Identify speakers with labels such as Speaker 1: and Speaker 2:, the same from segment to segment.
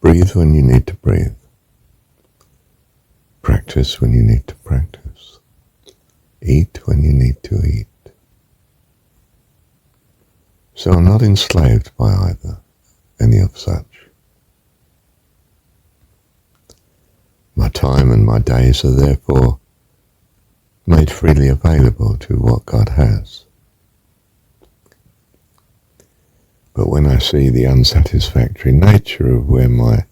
Speaker 1: Breathe when you need to breathe. Practice when you need to practice. Eat when you need to eat. So I'm not enslaved by either, any of such. My time and my days are therefore made freely available to what God has. But when I see the unsatisfactory nature of where my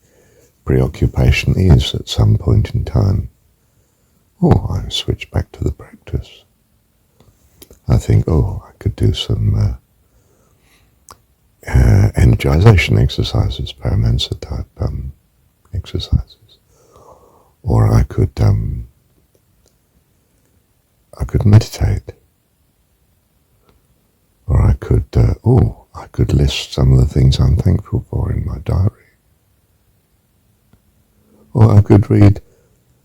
Speaker 1: preoccupation is at some point in time, I switch back to the practice. I think, I could do some energization exercises, Paramansa type exercises. Or I could meditate. Or I could list some of the things I'm thankful for in my diary. Or I could read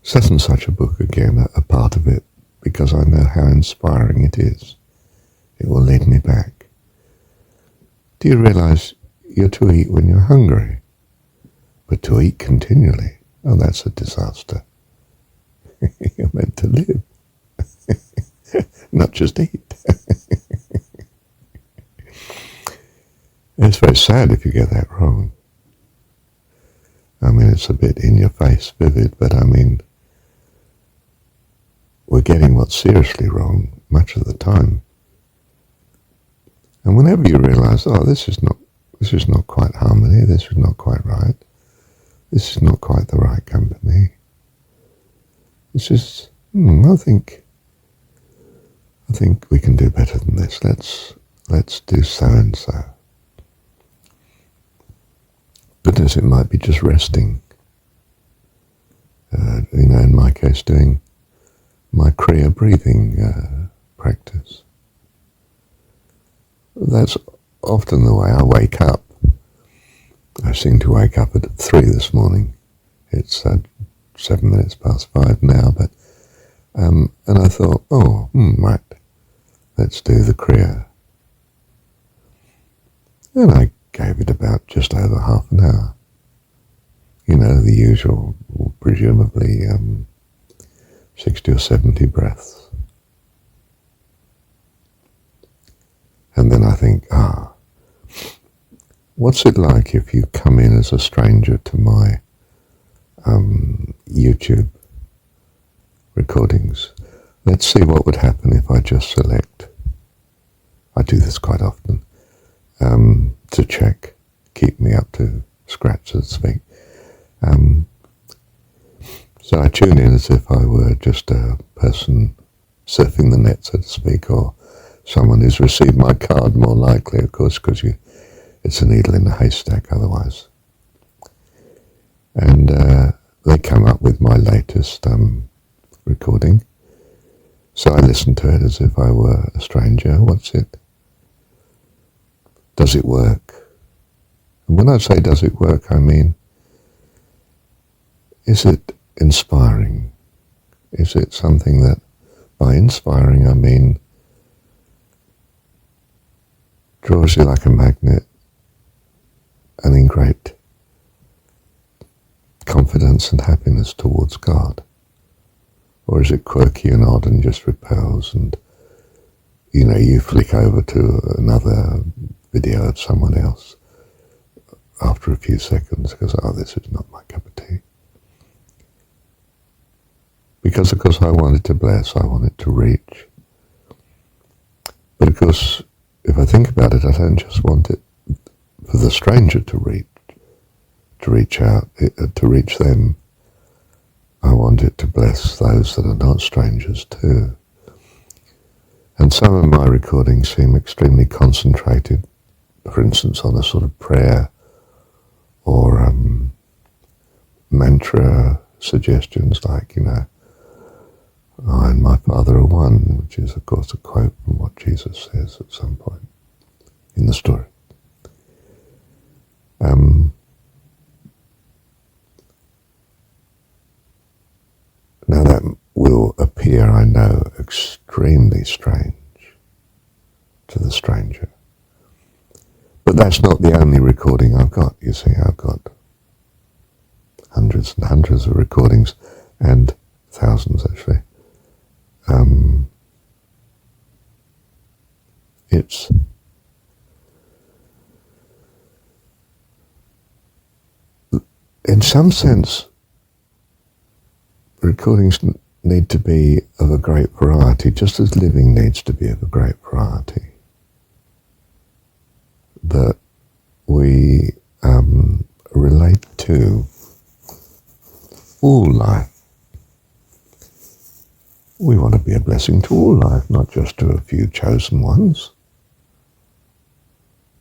Speaker 1: such and such a book again, a part of it, because I know how inspiring it is. It will lead me back. Do you realize you're to eat when you're hungry, but to eat continually, that's a disaster. You're meant to live, not just eat. It's very sad if you get that wrong. It's a bit in your face, vivid, but we're getting what's seriously wrong much of the time. And whenever you realize, this is not quite harmony, this is not quite right, this is not quite the right company, this is, I think we can do better than this. Let's do so and so. Goodness, it might be just resting. In my case, doing my Kriya breathing practice. That's often the way I wake up. I seem to wake up at 3 this morning. It's 7 minutes past 5 now, but and I thought, right, let's do the Kriya. And I gave it about just over half an hour. The usual, presumably 60 or 70 breaths. And then I think, what's it like if you come in as a stranger to my YouTube recordings? Let's see what would happen if I just select, I do this quite often, to check, keep me up to scratch, so to speak. So I tune in as if I were just a person surfing the net, so to speak, or someone who's received my card, more likely, of course, because it's a needle in a haystack otherwise. And they come up with my latest recording. So I listen to it as if I were a stranger. What's it? Does it work? And when I say does it work, I mean, is it inspiring? Is it something that, by inspiring I mean, draws you like a magnet and in great confidence and happiness towards God? Or is it quirky and odd and just repels and, you flick over to another video of someone else after a few seconds because, this is not my cup of tea. Because, of course, I wanted to bless, I wanted to reach. But, of course, if I think about it, I don't just want it for the stranger to reach out, to reach them. I want it to bless those that are not strangers too. And some of my recordings seem extremely concentrated, for instance, on a sort of prayer or mantra suggestions like, I and my Father are one, which is, of course, a quote from what Jesus says at some point in the story. Now that will appear, I know, extremely strange to the stranger. But that's not the only recording I've got, you see. I've got hundreds and hundreds of recordings, and thousands actually. It's in some sense, recordings need to be of a great variety, just as living needs to be of a great variety. That we relate to all life. We want to be a blessing to all life, not just to a few chosen ones.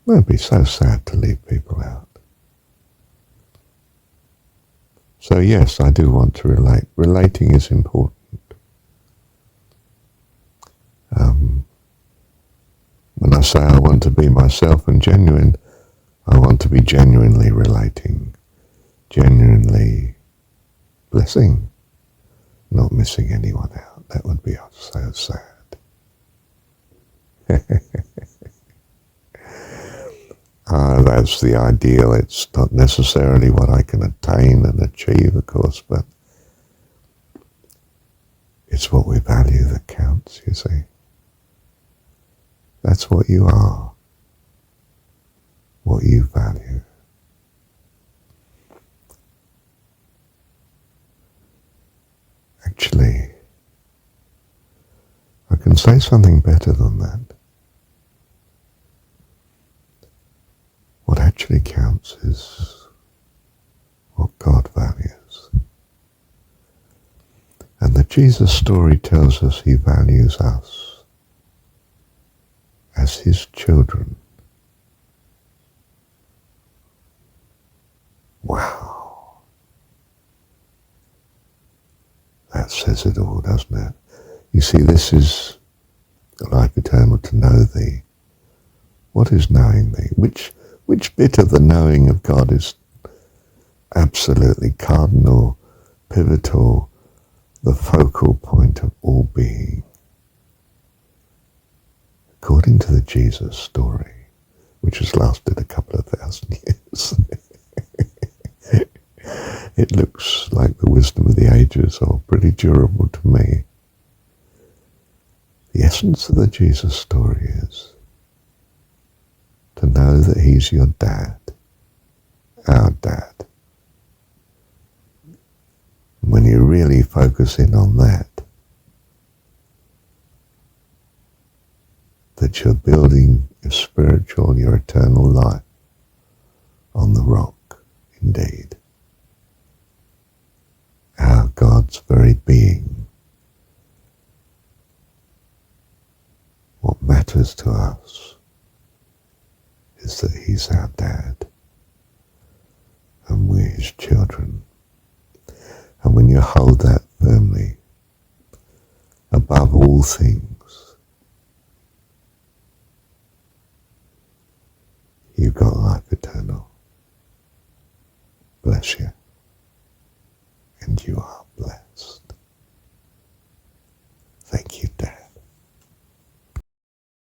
Speaker 1: It would be so sad to leave people out. So yes, I do want to relate. Relating is important. When I say I want to be myself and genuine, I want to be genuinely relating, genuinely blessing, not missing anyone out. That would be so sad. That's the ideal. It's not necessarily what I can attain and achieve, of course, but it's what we value that counts, you see. That's what you are, what you value. Actually, I can say something better than that. What actually counts is what God values. And the Jesus story tells us he values us as his children. Wow. That says it all, doesn't it? You see, this is life eternal, to know thee. What is knowing thee? Which bit of the knowing of God is absolutely cardinal, pivotal, the focal point of all being? According to the Jesus story, which has lasted a couple of thousand years, it looks like the wisdom of the ages, or pretty durable to me. The essence of the Jesus story is to know that he's your dad, our dad. When you really focus in on that you're building your spiritual, your eternal life on the rock, indeed. Our God's very being. What matters to us is that he's our dad and we're his children. And when you hold that firmly above all things, you've got life eternal. Bless you.